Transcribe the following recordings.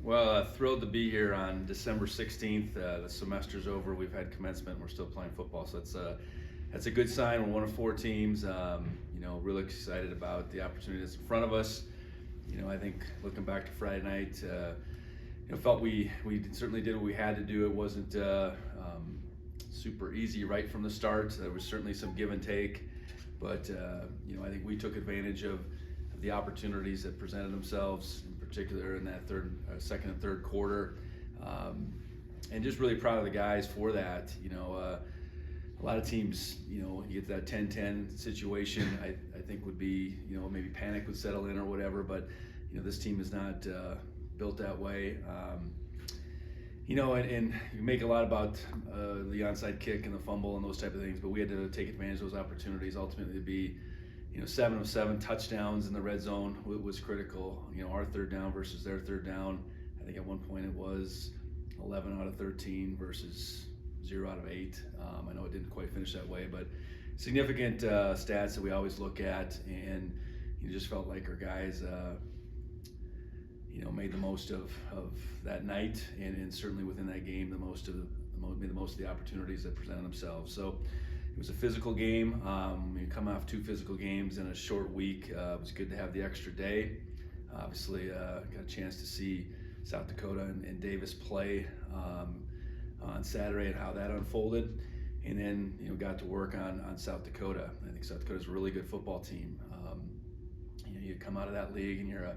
Well, thrilled to be here on December 16th. The semester's over. We've had commencement. We're still playing football, so that's a good sign. We're one of four teams. Really excited about the opportunity that's in front of us. I think looking back to Friday night, felt we certainly did what we had to do. It wasn't super easy right from the start. There was certainly some give and take, but I think we took advantage of the opportunities that presented themselves, in particular in that second and third quarter, and just really proud of the guys for that. A lot of teams, you get that 10-10 situation, I think would be, maybe panic would settle in or whatever, but this team is not built that way. And you make a lot about the onside kick and the fumble and those type of things, but we had to take advantage of those opportunities. Ultimately, to be 7 of 7 touchdowns in the red zone was critical. Our third down versus their third down. I think at one point it was 11 out of 13 versus 0 out of 8. I know it didn't quite finish that way, but significant stats that we always look at, and you just felt like our guys made the most of that night, and certainly within that game made the most of the opportunities that presented themselves. So it was a physical game. You come off 2 physical games in a short week. It was good to have the extra day. Obviously, got a chance to see South Dakota and Davis play on Saturday and how that unfolded, and then got to work on South Dakota. I think South Dakota's a really good football team. You come out of that league and you're a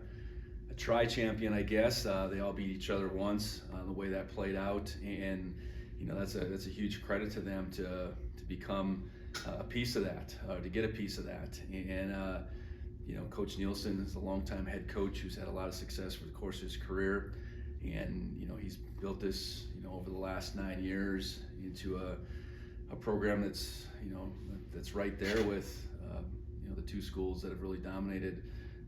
tri-champion, I guess. They all beat each other once. The way that played out, and that's a huge credit to them to become a piece of that, to get a piece of that. And Coach Nielsen is a longtime head coach who's had a lot of success for the course of his career, and he's built this over the last 9 years into a program that's right there with the 2 schools that have really dominated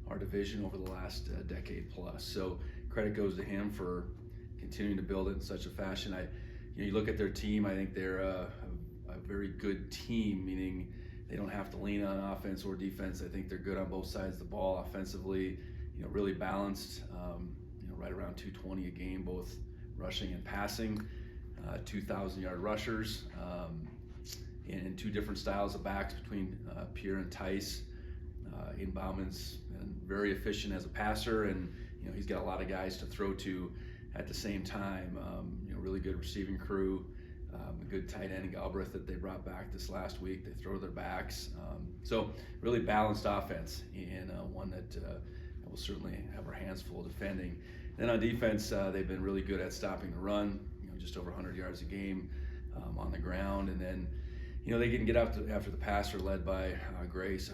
our division over the last decade plus. So credit goes to him for continuing to build it in such a fashion. You look at their team. I think they're a very good team, meaning they don't have to lean on offense or defense. I think they're good on both sides of the ball. Offensively, really balanced. Right around 220 a game, both rushing and passing. 2,000-yard rushers, and 2 different styles of backs between Pierre and Tice. Ian Bauman's very efficient as a passer, and he's got a lot of guys to throw to at the same time. Really good receiving crew, a good tight end Galbraith that they brought back this last week. They throw their backs, so really balanced offense, and one that will certainly have our hands full defending. Then on defense, they've been really good at stopping the run. Just over 100 yards a game on the ground, and then they can get after the passer, led by Grace,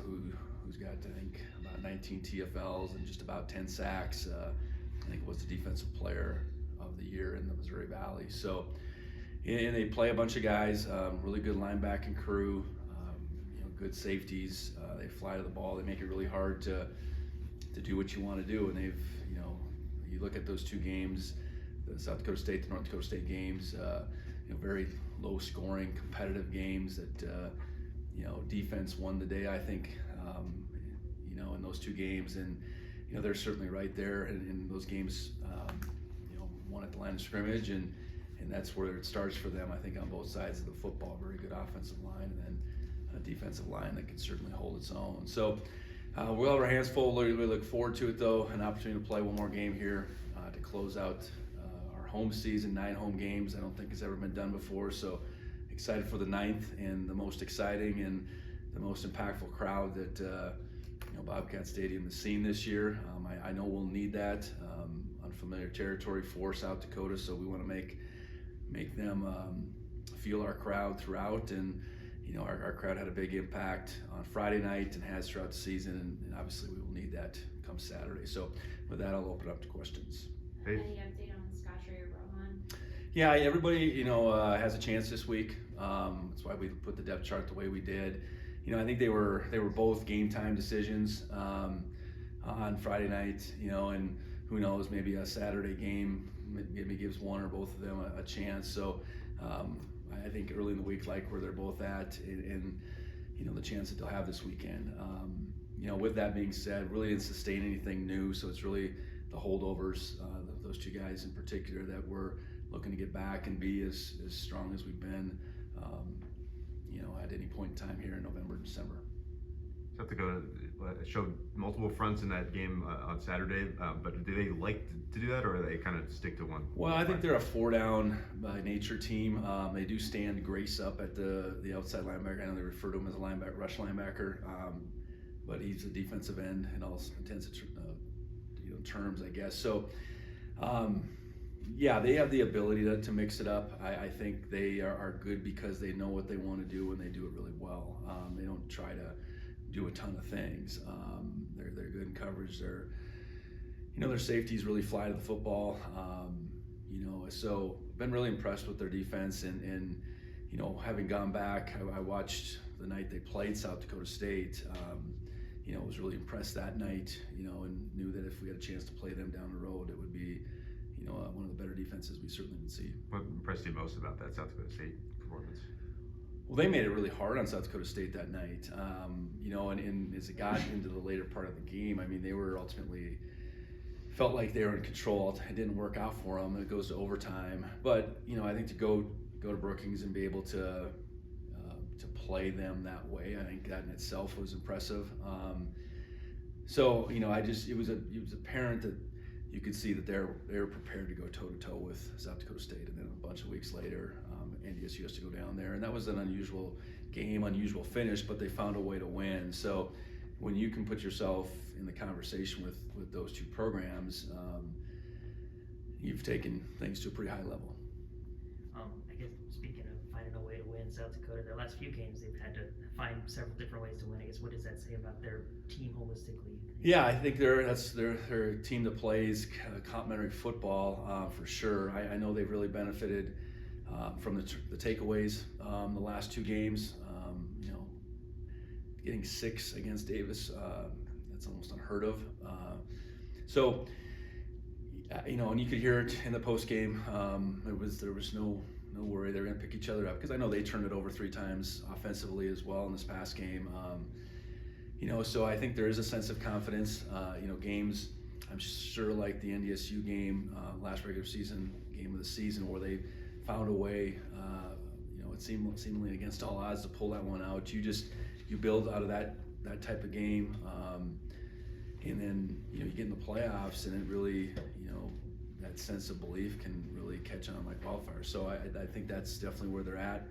who's got, I think, about 19 TFLs and just about 10 sacks. I think was the defensive player of the year in the Missouri Valley. So, and they play a bunch of guys, really good linebacking crew, good safeties. They fly to the ball. They make it really hard to do what you want to do. And they've, you look at those 2 games, the South Dakota State, the North Dakota State games, very low scoring, competitive games that, defense won the day, I think, in those 2 games. And, they're certainly right there in those games, one at the line of scrimmage, and that's where it starts for them, I think, on both sides of the football. Very good offensive line, and then a defensive line that can certainly hold its own. So we'll have our hands full. We look forward to it, though, an opportunity to play one more game here to close out our home season. 9 home games. I don't think it's ever been done before, so excited for the 9th, and the most exciting and the most impactful crowd that Bobcat Stadium has seen this year. I know we'll need that. Unfamiliar territory for South Dakota, so we want to make them feel our crowd throughout. And our crowd had a big impact on Friday night and has throughout the season, and obviously we will need that come Saturday. So with that, I'll open up to questions. Hey. Any update on Scotcher or Rohan? Yeah, everybody has a chance this week. That's why we put the depth chart the way we did. I think they were both game time decisions on Friday night. And who knows, maybe a Saturday game maybe gives one or both of them a chance. So I think early in the week, like where they're both at, and the chance that they'll have this weekend. With that being said, really didn't sustain anything new, so it's really the holdovers, the those two guys in particular that we're looking to get back and be as strong as we've been, at any point in time here in November, December. South Dakota showed multiple fronts in that game on Saturday, but do they like to do that, or they kind of stick to one? Well, I think they're a 4-down by nature team. They do stand Grace up at the outside linebacker. I know they refer to him as a rush linebacker, but he's a defensive end in all intents and terms, I guess. So, they have the ability to mix it up. I think they are good because they know what they want to do and they do it really well. They don't try to do a ton of things. They're good in coverage. Their safeties really fly to the football. So been really impressed with their defense and having gone back, I watched the night they played South Dakota State. Was really impressed that night, and knew that if we had a chance to play them down the road, it would be, one of the better defenses we certainly would see. What impressed you most about that South Dakota State performance? Well, they made it really hard on South Dakota State that night, and as it got into the later part of the game, I mean, they were ultimately felt like they were in control. It didn't work out for them. It goes to overtime, but I think to go to Brookings and be able to play them that way, I think that in itself was impressive. It was apparent that you could see that they were prepared to go toe to toe with South Dakota State, and then a bunch of weeks later, NDSU has to go down there, and that was an unusual game, unusual finish, but they found a way to win. So when you can put yourself in the conversation with those two programs, you've taken things to a pretty high level. I guess speaking of finding a way to win, South Dakota, their last few games, they've had to find several different ways to win. I guess what does that say about their team holistically? Yeah, I think they're a team that plays complementary football for sure. I know they've really benefited from the takeaways the last two games. Getting 6 against Davis, that's almost unheard of. And you could hear it in the post game. There was no worry they were going to pick each other up, because I know they turned it over 3 times offensively as well in this past game. So I think there is a sense of confidence. Games, I'm sure, like the NDSU game, last regular season game of the season, where they found a way, it seemingly against all odds, to pull that one out. You build out of that type of game, and then you get in the playoffs, and it really, that sense of belief can really catch on like wildfire. So I think that's definitely where they're at.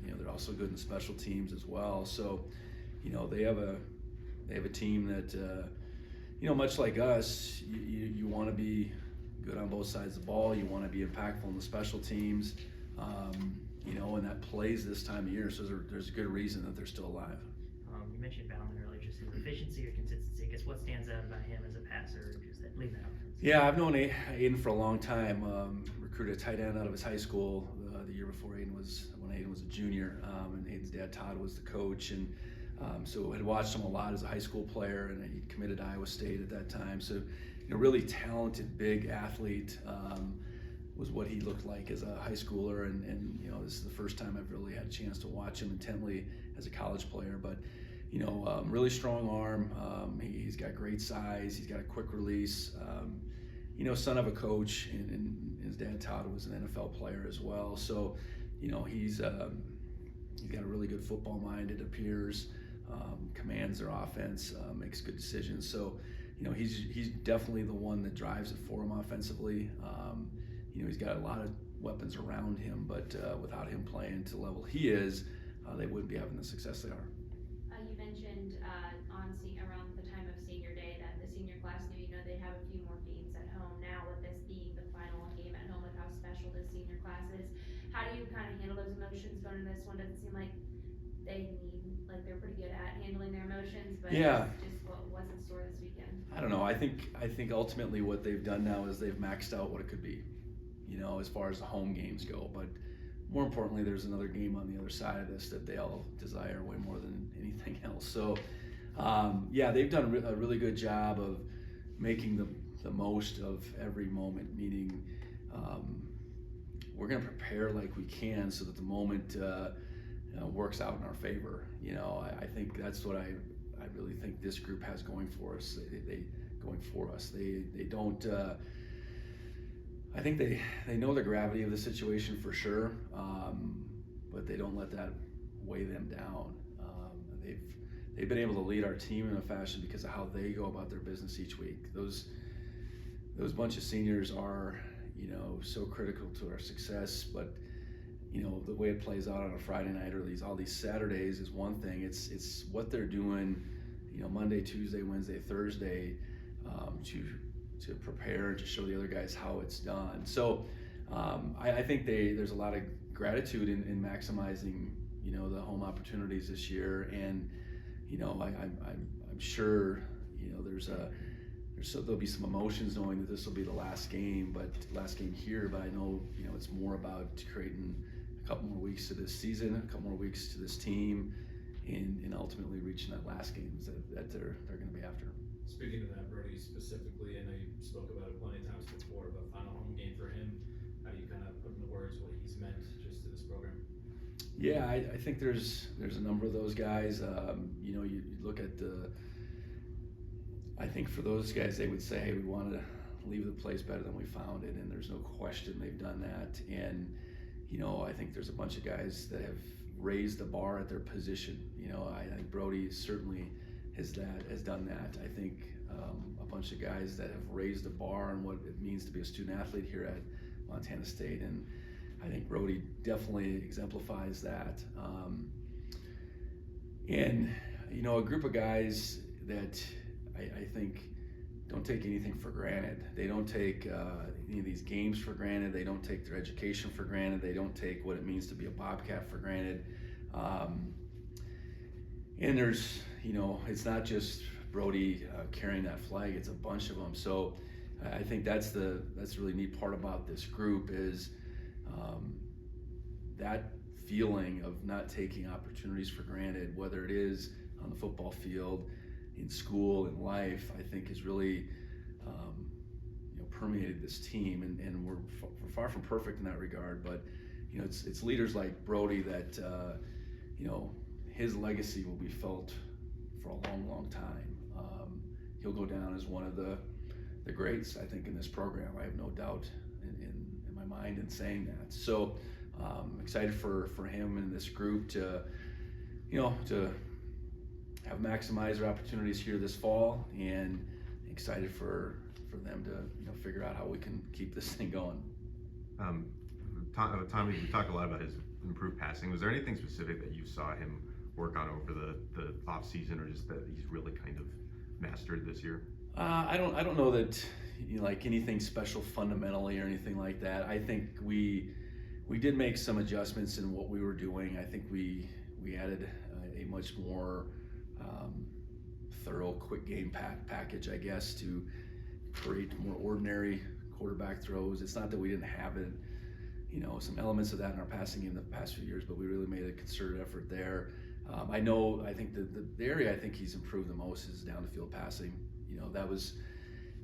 They're also good in special teams as well. So they have a team that much like us, you want to be good on both sides of the ball. You want to be impactful in the special teams, and that plays this time of year. So there's a good reason that they're still alive. You mentioned Bauman earlier, just his efficiency or consistency. I guess what stands out about him as a passer, just that leave that offense? Yeah, I've known Aiden for a long time. Recruited a tight end out of his high school the year before when Aiden was a junior, and Aiden's dad Todd was the coach, and so I had watched him a lot as a high school player, and he committed to Iowa State at that time. So, really talented, big athlete, was what he looked like as a high schooler, and this is the first time I've really had a chance to watch him intently as a college player. But really strong arm. He's got great size. He's got a quick release. Son of a coach, and his dad Todd was an NFL player as well. So, he's got a really good football mind, it appears. Commands their offense, makes good decisions. So, he's definitely the one that drives it for him offensively. He's got a lot of weapons around him, but without him playing to the level he is, they wouldn't be having the success they are. You mentioned around the time of senior day that the senior class knew they'd have a few more games at home. Now, with this being the final game at home, with how special this senior class is, how do you kind of handle those emotions going into this one? Does it seem like they're pretty good at handling their emotions, but just what was in store this weekend? I don't know. I think ultimately what they've done now is they've maxed out what it could be, as far as the home games go. But more importantly, there's another game on the other side of this that they all desire way more than anything else. So, they've done a really good job of making the most of every moment, meaning we're going to prepare like we can so that the moment works out in our favor. I think that's what I really think this group has going for us. They don't I think they know the gravity of the situation for sure, but they don't let that weigh them down. They've been able to lead our team in a fashion because of how they go about their business each week. Those bunch of seniors are, so critical to our success, but the way it plays out on a Friday night or all these Saturdays is one thing. It's what they're doing, Monday, Tuesday, Wednesday, Thursday, to prepare and to show the other guys how it's done. So I think there's a lot of gratitude in maximizing the home opportunities this year, and I'm sure there'll be some emotions knowing that this will be the last game here, but I know it's more about creating a couple more weeks to this season, a couple more weeks to this team, and ultimately reaching that last game that they're going to be after. Speaking of that, Brody, specifically, I know you spoke about it plenty of times before, but final home game for him, how do you kind of put into words what he's meant just to this program? Yeah, I think there's a number of those guys. You look at I think for those guys, they would say, hey, we wanted to leave the place better than we found it, and there's no question they've done that. And I think there's a bunch of guys that have raised the bar at their position. I think Brody certainly has done that. I think a bunch of guys that have raised the bar on what it means to be a student athlete here at Montana State, and I think Brody definitely exemplifies that. And a group of guys that I think don't take anything for granted. They don't take any of these games for granted. They don't take their education for granted. They don't take what it means to be a Bobcat for granted. And there's, it's not just Brody carrying that flag. It's a bunch of them. So I think that's the really neat part about this group is that feeling of not taking opportunities for granted, whether it is on the football field, in school, in life, I think has really permeated this team, and we're far from perfect in that regard, but it's leaders like Brody that his legacy will be felt for a long time. He'll go down as one of the greats, I think, in this program. I have no doubt in my mind in saying that. So excited for him and this group to have maximized their opportunities here this fall, and excited for them to figure out how we can keep this thing going. Tommy, you talked a lot about his improved passing. Was there anything specific that you saw him work on over the off season, or just that he's really kind of mastered this year? I don't know that like anything special fundamentally or anything like that. I think we did make some adjustments in what we were doing. I think we added a much more thorough quick game package, I guess, to create more ordinary quarterback throws. It's not that we didn't have it, some elements of that in our passing game the past few years, but we really made a concerted effort there. I think the area I think he's improved the most is down the field passing. That was,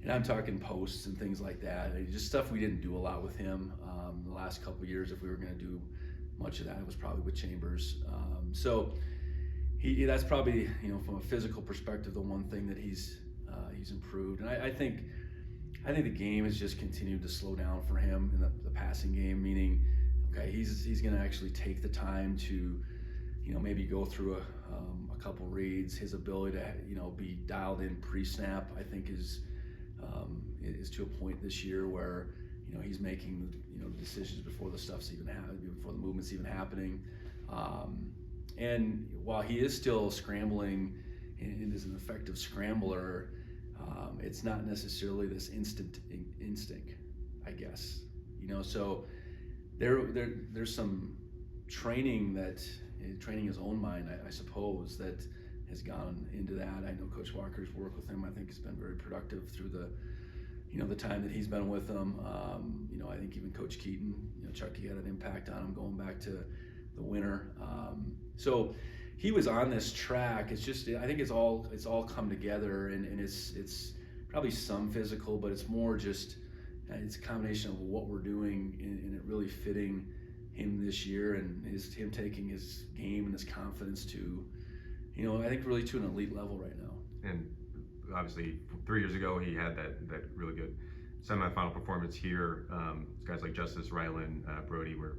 and I'm talking posts and things like that. Just stuff we didn't do a lot with him the last couple of years. If we were going to do much of that, it was probably with Chambers. So that's probably, from a physical perspective, the one thing that he's improved. And I think the game has just continued to slow down for him in the passing game, meaning, okay, he's going to actually take the time to, maybe go through a couple reads. His ability to, be dialed in pre-snap, I think is to a point this year where, he's making, the decisions before the stuff's even happening, before the movement's even happening. And while he is still scrambling and is an effective scrambler, it's not necessarily this instinct, I guess. So there's some training his own mind, I suppose, that has gone into that. I know Coach Walker's work with him, I think, has been very productive through the time that he's been with them. I think even Coach Keaton, Chucky had an impact on him going back to the winter. So he was on this track. It's just, I think it's all come together, and it's probably some physical, but it's more just, it's a combination of what we're doing and it really fitting him this year, and him taking his game and his confidence to, I think really to an elite level right now. And obviously 3 years ago he had that really good semifinal performance here. Guys like Justice, Rylan, Brody were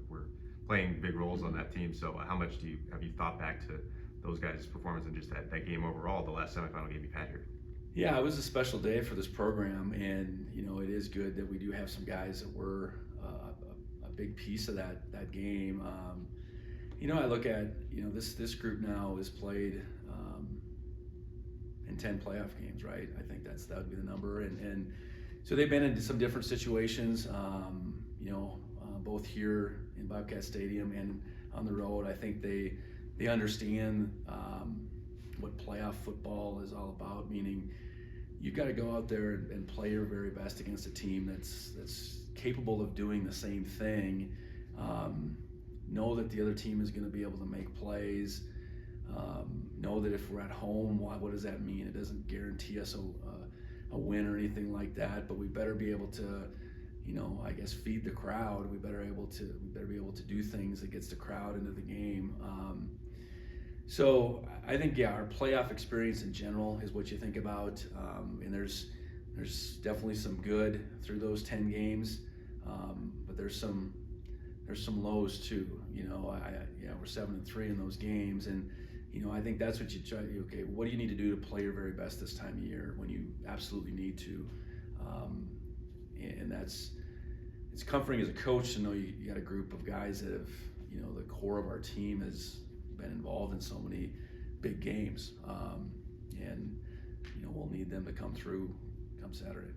playing big roles on that team. So how much have you thought back to those guys' performance and just that game overall, the last semifinal game you've had here? Yeah, it was a special day for this program, and it is good that we do have some guys that were a big piece of that game. I look at this group now has played in 10 playoff games, right? I think that would be the number, and so they've been in some different situations, both here in Bobcat Stadium and on the road. I think they understand what playoff football is all about, meaning you've got to go out there and play your very best against a team that's capable of doing the same thing. Know that the other team is going to be able to make plays. Know that if we're at home, what does that mean? It doesn't guarantee us a win or anything like that, but we better be able to, I guess, feed the crowd. We better be able to do things that gets the crowd into the game. So I think, our playoff experience in general is what you think about, and there's definitely some good through those 10 games, but there's some lows too. We're 7-3 in those games, and I think that's what you try. Okay, what do you need to do to play your very best this time of year when you absolutely need to? And it's comforting as a coach to know you got a group of guys that have, the core of our team has been involved in so many big games, and we'll need them to come through come Saturday.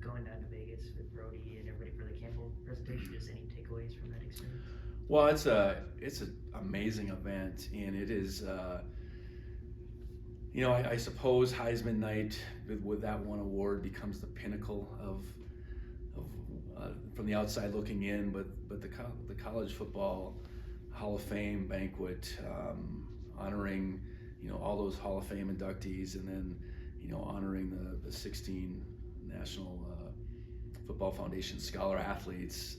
Going down to Vegas with Brody and everybody for the Campbell presentation, just any takeaways from that experience? Well, it's an amazing event, and it is. I suppose Heisman night with that one award becomes the pinnacle of from the outside looking in, but the college football Hall of Fame banquet, honoring all those Hall of Fame inductees, and then honoring the 16 National Football Foundation Scholar Athletes.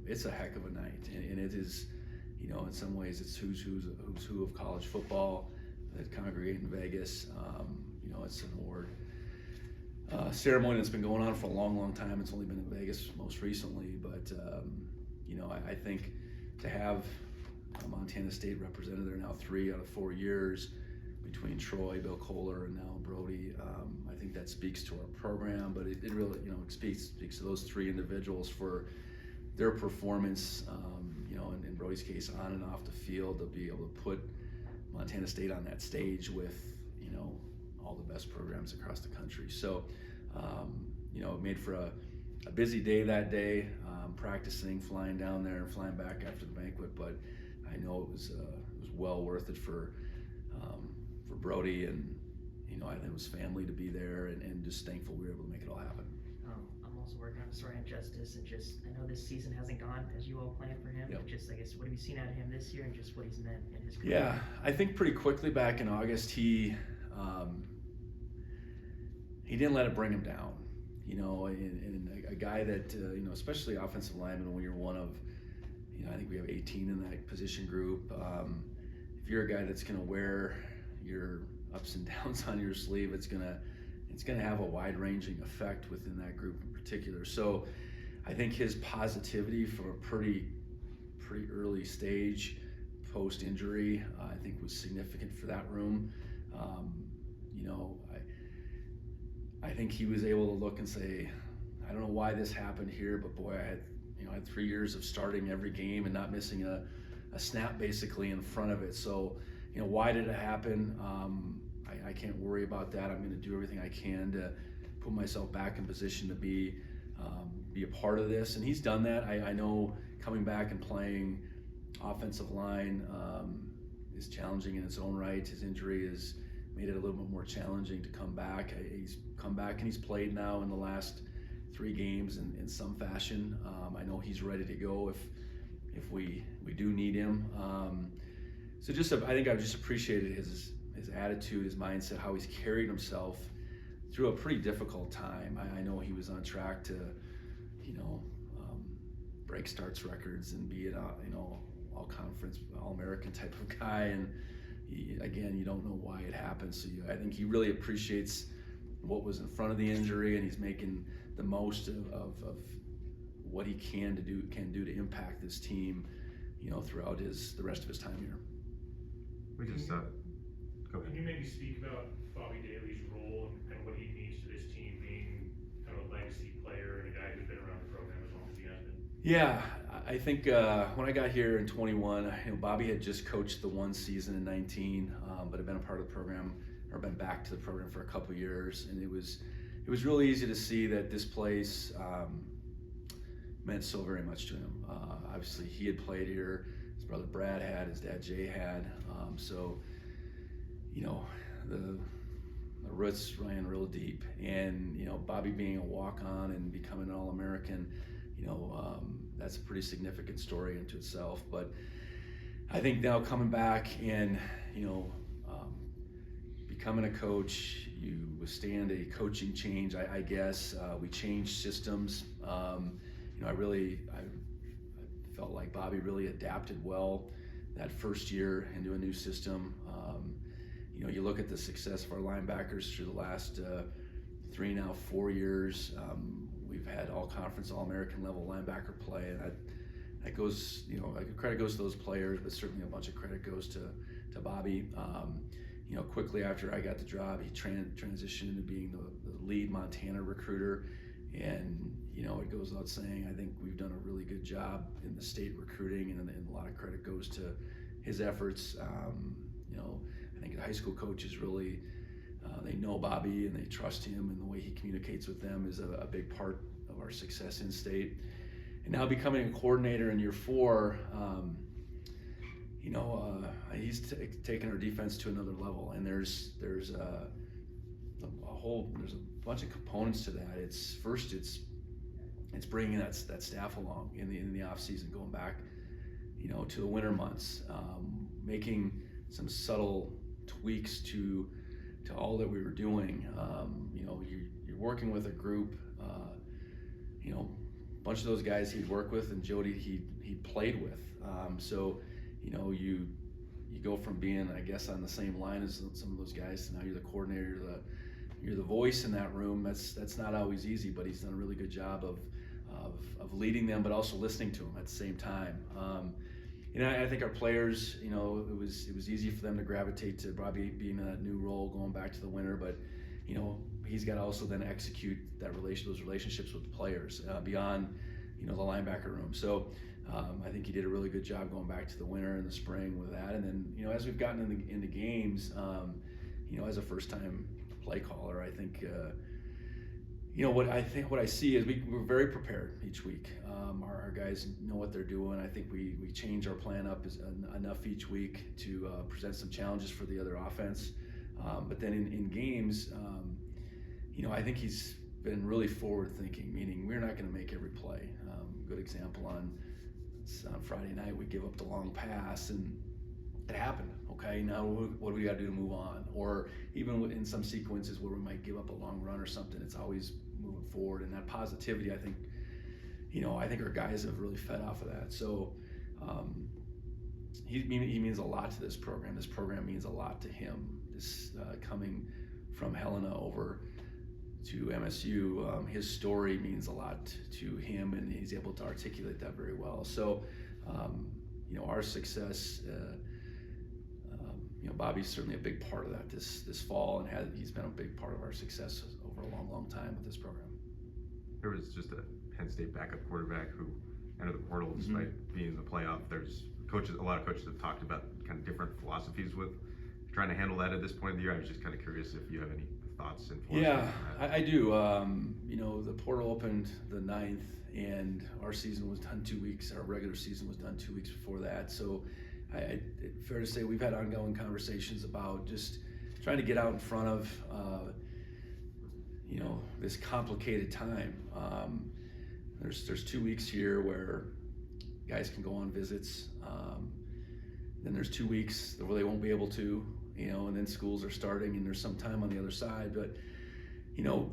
It's a heck of a night, and it is, in some ways it's who's who of college football that congregate in Vegas. It's an award ceremony that's been going on for a long time. It's only been in Vegas most recently, but I think to have Montana State represented there now 3 out of 4 years between Troy, Bill Kohler, and now Brody. I think that speaks to our program, but it really, it speaks to those 3 individuals for their performance, in Brody's case, on and off the field, to be able to put Montana State on that stage with, all the best programs across the country. So, it made for a busy day that day, practicing, flying down there and flying back after the banquet, but I know it was well worth it for Brody, and I think it was family to be there, and just thankful we were able to make it all happen. I'm also working on a story on Justice, and I know this season hasn't gone as you all planned for him, Yep. but just, I guess, what have you seen out of him this year, and just what he's meant in his career? Yeah, I think pretty quickly back in August, he didn't let it bring him down, and a guy that, especially offensive lineman, when you're one of, I think we have 18 in that position group. If you're a guy that's going to wear your ups and downs on your sleeve, it's going to have a wide-ranging effect within that group in particular. So I think his positivity from a pretty early stage post-injury, I think was significant for that room. I think he was able to look and say, I don't know why this happened here, but boy, I had 3 years of starting every game and not missing a snap basically in front of it. So, why did it happen? I can't worry about that. I'm going to do everything I can to put myself back in position to be a part of this. And he's done that. I know coming back and playing offensive line is challenging in its own right. His injury has made it a little bit more challenging to come back. He's come back and he's played now in the last 3 games in some fashion. I know he's ready to go if we do need him. So I think I've just appreciated his attitude, his mindset, how he's carried himself through a pretty difficult time. I know he was on track to, break starts records and be an all conference, all American type of guy. And again, you don't know why it happened. So I think he really appreciates what was in front of the injury, and he's making the most of what he can do to impact this team, throughout the rest of his time here. We just go Can ahead. you maybe speak about Bobby Daly's role and kind of what he means to this team, being kind of a legacy player and a guy who's been around the program as long as he has been? Yeah, I think when I got here in 21, Bobby had just coached the one season in 19, but had been a part of the program, or been back to the program for a couple years, and it was really easy to see that this place meant so very much to him. Obviously, he had played here, his brother Brad had, his dad Jay had, so the roots ran real deep, and Bobby being a walk-on and becoming an All-American, that's a pretty significant story into itself. But I think now coming back and becoming a coach, you withstand a coaching change. I guess we changed systems. I felt like Bobby really adapted well that first year into a new system. You look at the success of our linebackers through the last 4 years. We've had all conference, all American level linebacker play, and that goes, credit goes to those players, but certainly a bunch of credit goes to Bobby. Quickly after I got the job, he transitioned into being the lead Montana recruiter, and it goes without saying, I think we've done a really good job in the state recruiting, and a lot of credit goes to his efforts. I think the high school coaches really, they know Bobby and they trust him, and the way he communicates with them is a big part of our success in state. And now becoming a coordinator in year 4, he's taken our defense to another level, and there's a bunch of components to that. It's bringing that staff along in the off season, going back to the winter months, making some subtle tweaks to all that we were doing. You're working with a group, a bunch of those guys he'd worked with, and Jody he played with. So you go from being, I guess, on the same line as some of those guys to now you're the coordinator, you're the voice in that room. That's not always easy, but he's done a really good job of leading them, but also listening to them at the same time. I think our players, it was easy for them to gravitate to Bobby being in that new role, going back to the winter, but he's got to also then execute those relationships with the players beyond the linebacker room. So I think he did a really good job going back to the winter and the spring with that. And then as we've gotten into games, as a first-time play caller, I think what I see is we're very prepared each week. Our guys know what they're doing. I think we change our plan up enough each week to present some challenges for the other offense. But then in games, I think he's been really forward-thinking, meaning we're not going to make every play. Good example on Friday night, we give up the long pass, and it happened. Okay, now what do we got to do to move on? Or even in some sequences where we might give up a long run or something, it's always moving forward. And that positivity, I think our guys have really fed off of that. So he means a lot to this program. This program means a lot to him. This coming from Helena over to MSU, his story means a lot to him, and he's able to articulate that very well. So our success, Bobby's certainly a big part of that this fall, and he's been a big part of our success over a long time with this program. There was just a Penn State backup quarterback who entered the portal despite being in the playoff. There's a lot of coaches have talked about kind of different philosophies with trying to handle that at this point of the year. I was just kind of curious if you have any thoughts and Yeah, I do. The portal opened the 9th, and our season was done 2 weeks. Our regular season was done 2 weeks before that. So fair to say we've had ongoing conversations about just trying to get out in front of this complicated time. There's 2 weeks here where guys can go on visits. Then there's 2 weeks where they won't be able to, and then schools are starting, and there's some time on the other side. But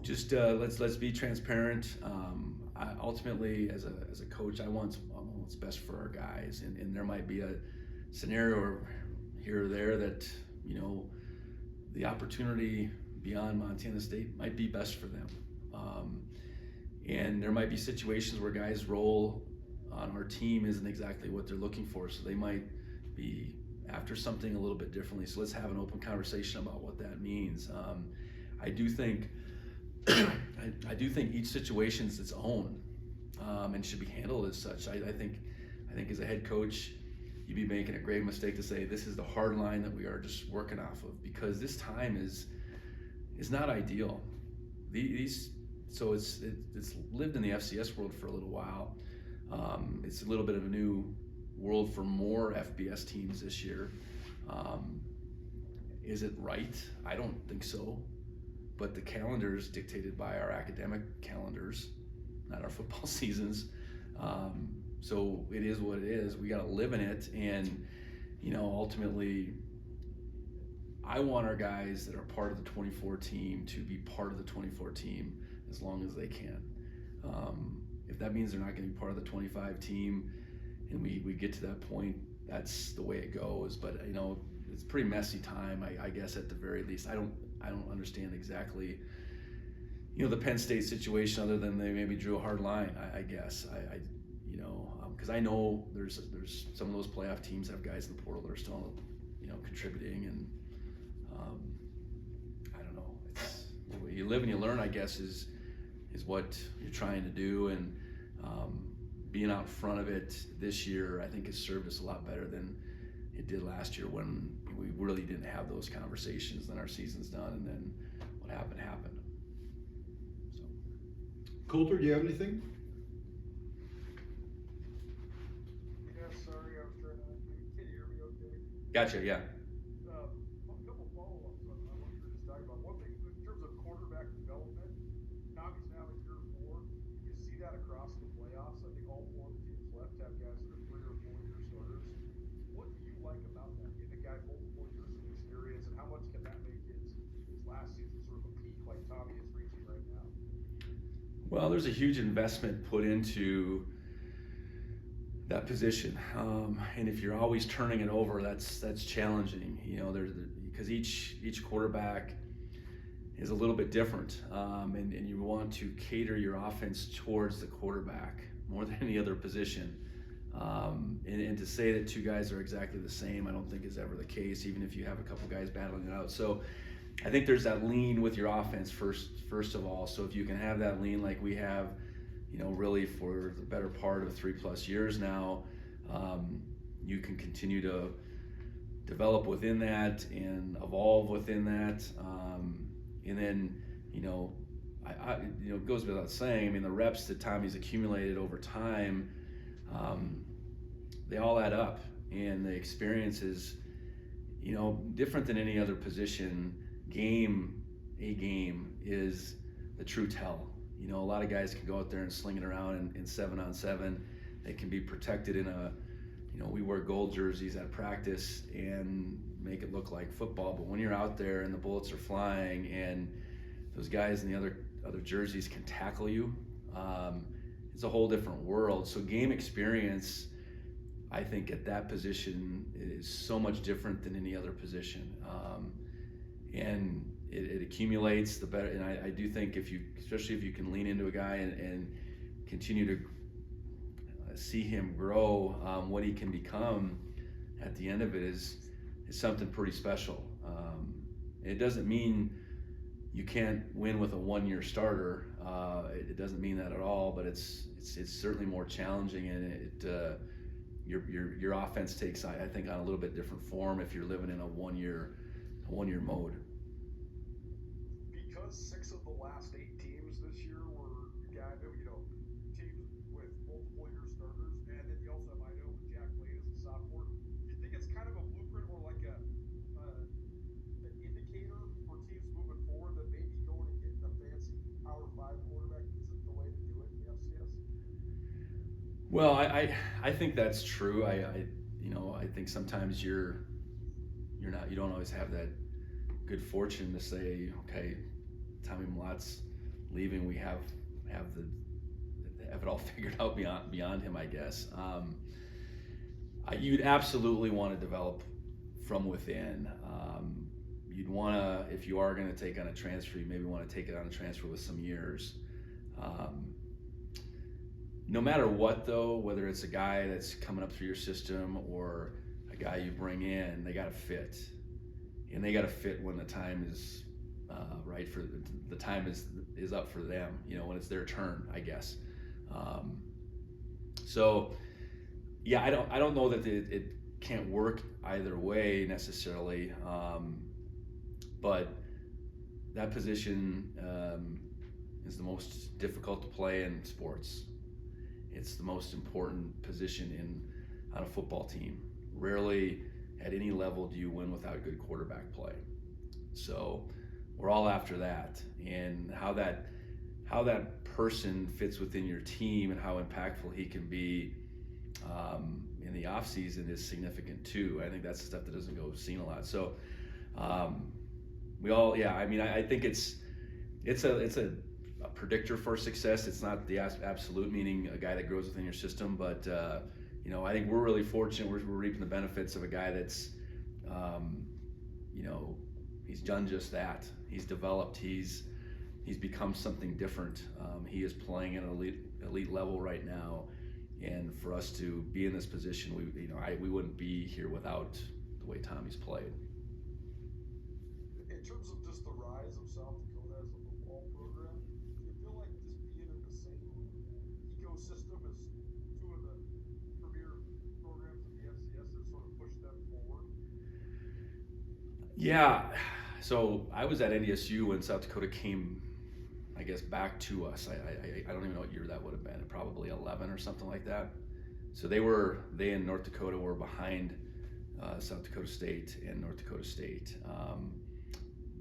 just let's be transparent. Ultimately, as a coach, I want what's best for our guys, and there might be a scenario here or there that the opportunity beyond Montana State might be best for them. And there might be situations where guys' role on our team isn't exactly what they're looking for, so they might be after something a little bit differently. So let's have an open conversation about what that means. I do think I do think each situation is its own, and should be handled as such. I think as a head coach, you'd be making a grave mistake to say this is the hard line that we are just working off of, because this time is not ideal. So it's lived in the FCS world for a little while. It's a little bit of a new world for more FBS teams this year. Is it right? I don't think so. But the calendar is dictated by our academic calendars, not our football seasons. So it is what it is. We got to live in it. And, ultimately, I want our guys that are part of the 24 team to be part of the 24 team as long as they can. If that means they're not going to be part of the 25 team and we get to that point, that's the way it goes. But, it's a pretty messy time, I guess, at the very least. I don't understand exactly, the Penn State situation, other than they maybe drew a hard line, I guess. Because I know there's some of those playoff teams have guys in the portal that are still, contributing, and I don't know. It's you live and you learn, I guess, is what you're trying to do, and being out in front of it this year, I think, has served us a lot better than it did last year, when we really didn't have those conversations. Then our season's done, and then what happened. So. Coulter, do you have anything? Yeah, sorry, I was trying to. Can you hear me okay? Gotcha. Yeah. A couple follow-ups on what you were just talking about. One thing in terms of quarterback development, Tommy's now in year 4. You see that across the playoffs. I think all 4 of the teams left have guys that are 3 or 4 year starters. What do you like about that? Give a guy multiple years of experience, and how much can that make his last season sort of a peak like Tommy is reaching right now? Well, there's a huge investment put into that position, and if you're always turning it over, that's challenging. Because each quarterback is a little bit different, and you want to cater your offense towards the quarterback more than any other position. And to say that 2 guys are exactly the same, I don't think is ever the case, even if you have a couple guys battling it out. So I think there's that lean with your offense first of all. So if you can have that lean like we have, really for the better part of 3+ years now, you can continue to develop within that and evolve within that. And then, it goes without saying, the reps that Tommy's accumulated over time, they all add up, and the experience is, different than any other position. A game is the true tell. A lot of guys can go out there and sling it around in 7-on-7. They can be protected in we wear gold jerseys at practice and make it look like football. But when you're out there and the bullets are flying and those guys in the other jerseys can tackle you, it's a whole different world. So game experience, I think, at that position is so much different than any other position, and it accumulates the better. And I do think especially if you can lean into a guy and continue to see him grow, what he can become at the end of it is something pretty special. It doesn't mean you can't win with a 1-year starter. It doesn't mean that at all. But it's certainly more challenging, and your offense takes, I think, on a little bit different form if you're living in a one-year mode. Because 6 of the last 8 teams this year were teams with multiple year starters, and then you also have Idaho with Jack Lane as a sophomore. Do you think it's kind of a blueprint or like an indicator for teams moving forward that maybe going and getting a fancy Power 5 quarterback isn't the way to do it in the FCS? Well, I think that's true. I think sometimes you don't always have that good fortune to say, okay, Tommy Mlott's leaving. We have it all figured out beyond him, I guess. You'd absolutely want to develop from within. you'd want to, if you are going to take on a transfer, you maybe want to take it on a transfer with some years. No matter what, though, whether it's a guy that's coming up through your system or a guy you bring in, they got to fit, and they got to fit when the time is right for the time is up for them. You know, when it's their turn, I guess. So, yeah, I don't know that it can't work either way necessarily, but that position is the most difficult to play in sports. It's the most important position on a football team. Rarely at any level do you win without good quarterback play. So we're all after that, and how that person fits within your team and how impactful he can be in the off season is significant too. I think that's the stuff that doesn't go seen a lot. So we all, yeah. I mean, I think it's a predictor for success. It's not the absolute, meaning a guy that grows within your system, but you know, I think we're really fortunate. We're reaping the benefits of a guy that's, you know, he's done just that. He's developed. He's become something different. He is playing at an elite level right now, and for us to be in this position, we wouldn't be here without the way Tommy's played. In terms of just the rise of South Dakota as a football program, do you feel like just being in the same ecosystem as two of the premier programs in the FCS has sort of pushed them forward? Yeah, so I was at NDSU when South Dakota came, I guess, back to us. I don't even know what year that would have been, probably 11 or something like that. So they in North Dakota were behind South Dakota State and North Dakota State.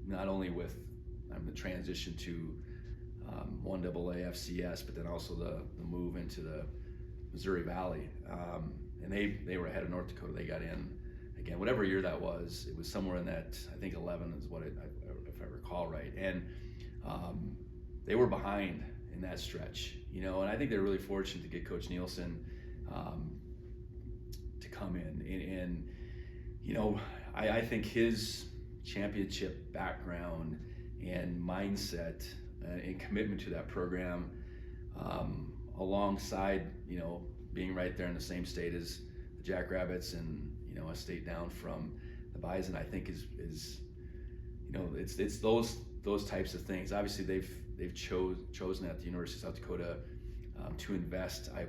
Not only with the transition to 1AA FCS, but then also the move into the Missouri Valley. And they were ahead of North Dakota. They got in, again, whatever year that was, it was somewhere in that, I think 11 is what if I recall right. And they were behind in that stretch, you know, and I think they're really fortunate to get Coach Nielsen to come in. And you know, I think his championship background and mindset and commitment to that program, alongside, you know, being right there in the same state as the Jackrabbits and, you know, a state down from the Bison, I think is you know, it's those types of things. Obviously they've chosen at the University of South Dakota to invest. I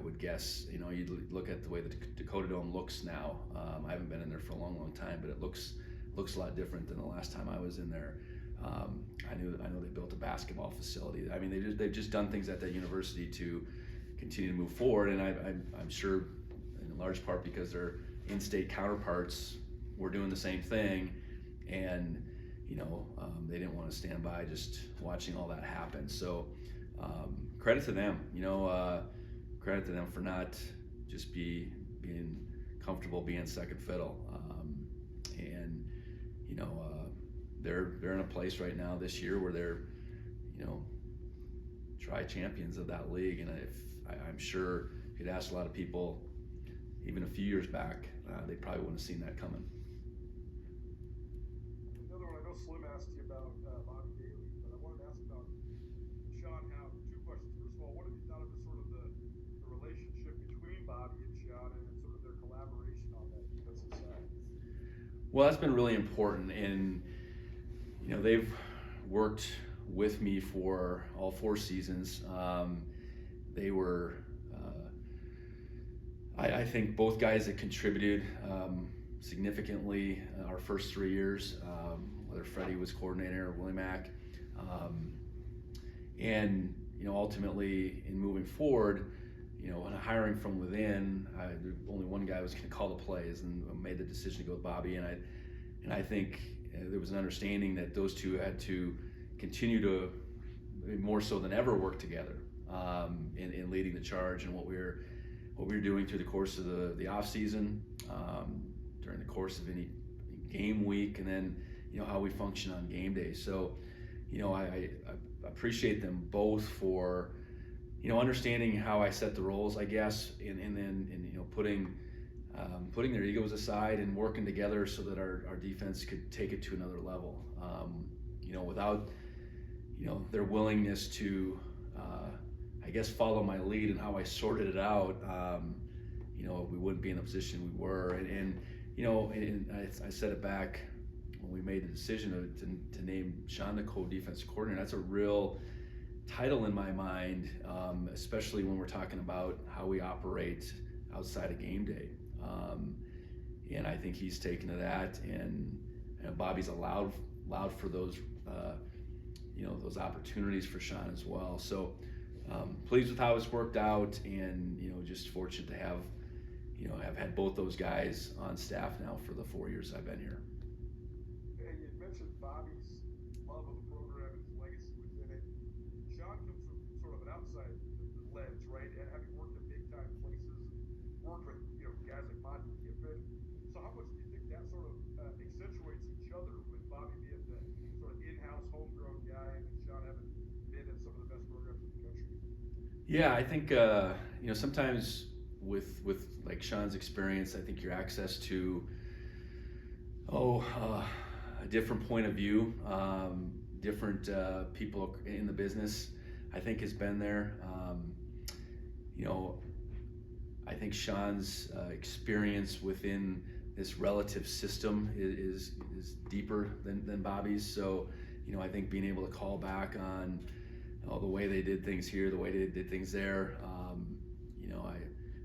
would guess, you know, you look at the way the Dakota Dome looks now. I haven't been in there for a long time, but it looks a lot different than the last time I was in there. I know they built a basketball facility. I mean, they've just done things at that university to continue to move forward, and I'm sure in large part because their in-state counterparts were doing the same thing, and you know, they didn't want to stand by just watching all that happen. So credit to them, you know, credit to them for not just being comfortable being second fiddle. And you know, they're in a place right now this year where they're, you know, tri-champions of that league. And I'm sure if you'd asked a lot of people even a few years back, they probably wouldn't have seen that coming. Another one, I know Slim asked you about Bobby Daly, but I wanted to ask about Sean Howe. Two questions. First of all, what have you thought of sort of the relationship between Bobby and Sean and sort of their collaboration on that defensive side? Well, that's been really important, and you know, they've worked with me for all 4 seasons. They were, I think, both guys that contributed significantly our first 3 years, whether Freddie was coordinator or Willie Mack, and you know, ultimately in moving forward, you know, when hiring from within, only one guy was going to call the plays, and made the decision to go with Bobby. And I think there was an understanding that those two had to continue to, more so than ever, work together in leading the charge and what we were doing through the course of the off season, during the course of any game week, and then, you know, how we function on game day. So, you know, I appreciate them both for, you know, understanding how I set the roles, I guess, and then you know, putting putting their egos aside and working together so that our defense could take it to another level. Without, their willingness to, I guess, follow my lead and how I sorted it out, we wouldn't be in the position we were. And I said it back when we made the decision to name Sean the co-defensive coordinator. That's a real title in my mind, especially when we're talking about how we operate outside of game day. And I think he's taken to that, and Bobby's allowed for those, those opportunities for Sean as well. So pleased with how it's worked out, and just fortunate to have had both those guys on staff now for the 4 years I've been here. And you mentioned Bobby's love of the program and his legacy within it. Sean comes from sort of an outside lens, right? And having worked in big time places, worked with guys like Monty Giffen. So how much do you think that sort of accentuates each other, with Bobby being the sort of in-house homegrown guy and Sean having been in some of the best programs in the country? Yeah, I think sometimes with like Sean's experience, I think your access to a different point of view, different people in the business, I think has been there. I think Sean's experience within this relative system is deeper than Bobby's. So, I think being able to call back on the way they did things here, the way they did things there.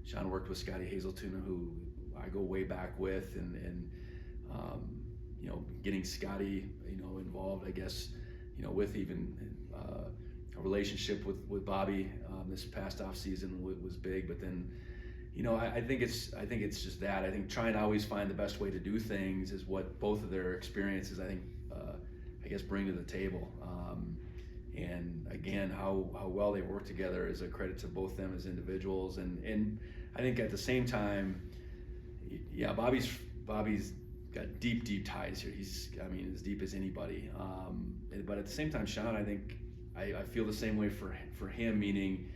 Sean worked with Scotty Hazelton, who I go way back with, and getting Scotty, involved, I guess, with even a relationship with Bobby this past off season was big. But then, I think it's just that. I think trying to always find the best way to do things is what both of their experiences, I think, bring to the table. And again, how well they work together is a credit to both them as individuals. And I think at the same time, yeah, Bobby's got deep ties here. He's, as deep as anybody. But at the same time, Sean, I think I feel the same way for him, meaning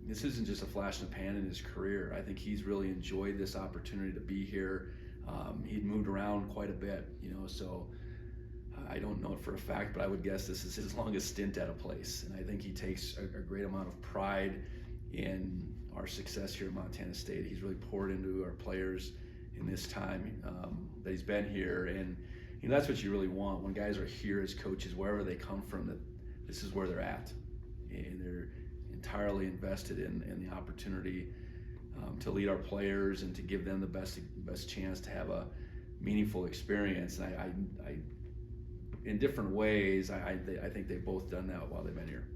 this isn't just a flash in the pan in his career. I think he's really enjoyed this opportunity to be here. He'd moved around quite a bit, so I don't know it for a fact, but I would guess this is his longest stint at a place. And I think he takes a great amount of pride in our success here at Montana State. He's really poured into our players in this time that he's been here. And that's what you really want when guys are here as coaches, wherever they come from, that this is where they're at. And they're entirely invested in the opportunity to lead our players and to give them the best chance to have a meaningful experience. And I in different ways, I think they've both done that while they've been here.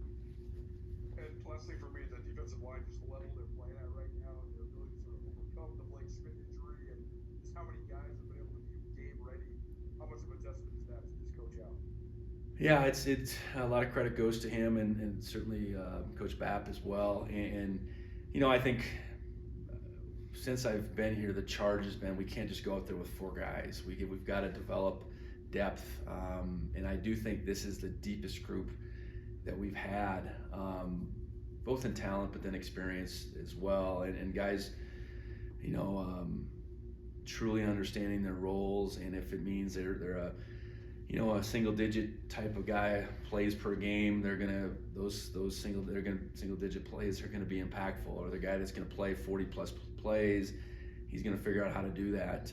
And last thing for me, the defensive line, just the level they're playing at right now, and their ability to sort of overcome the Blake Smith injury, and just how many guys have been able to be game ready. How much of a testament is that to this coach out? Yeah, it's a lot of credit goes to him, and certainly Coach Bapp as well. And I think since I've been here, the charge has been we can't just go out there with 4 guys. We've got to develop depth, and I do think this is the deepest group that we've had, both in talent but then experience as well, and guys truly understanding their roles, and if it means they're a single digit type of guy plays per game, they're gonna single digit plays are gonna be impactful. Or the guy that's gonna play 40 plus plays, he's gonna figure out how to do that.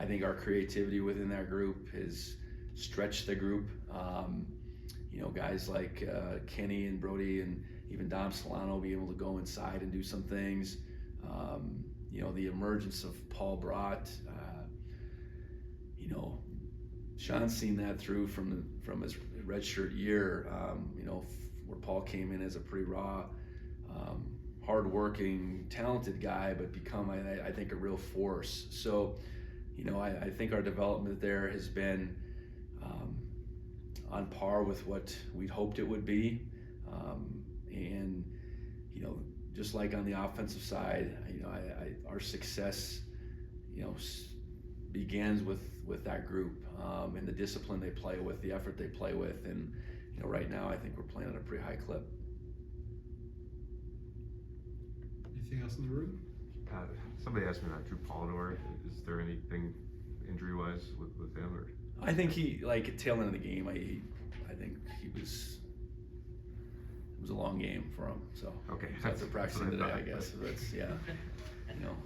I think our creativity within that group has stretched the group. Guys like Kenny and Brody and even Dom Solano be able to go inside and do some things. The emergence of Paul Brott, Sean's seen that through from his redshirt year, where Paul came in as a pretty raw, hardworking, talented guy, but become, I think, a real force. So, I think our development there has been on par with what we'd hoped it would be. And, just like on the offensive side, our success, begins with that group, and the discipline they play with, the effort they play with. And, right now I think we're playing at a pretty high clip. Anything else in the room? Somebody asked me about Drew Polidor. Is there anything injury-wise with him? Or? I think he, like, tail end of the game, I think it was a long game for him, so. Okay. After practicing That's what today, I I thought, guess, so that's, yeah, you know.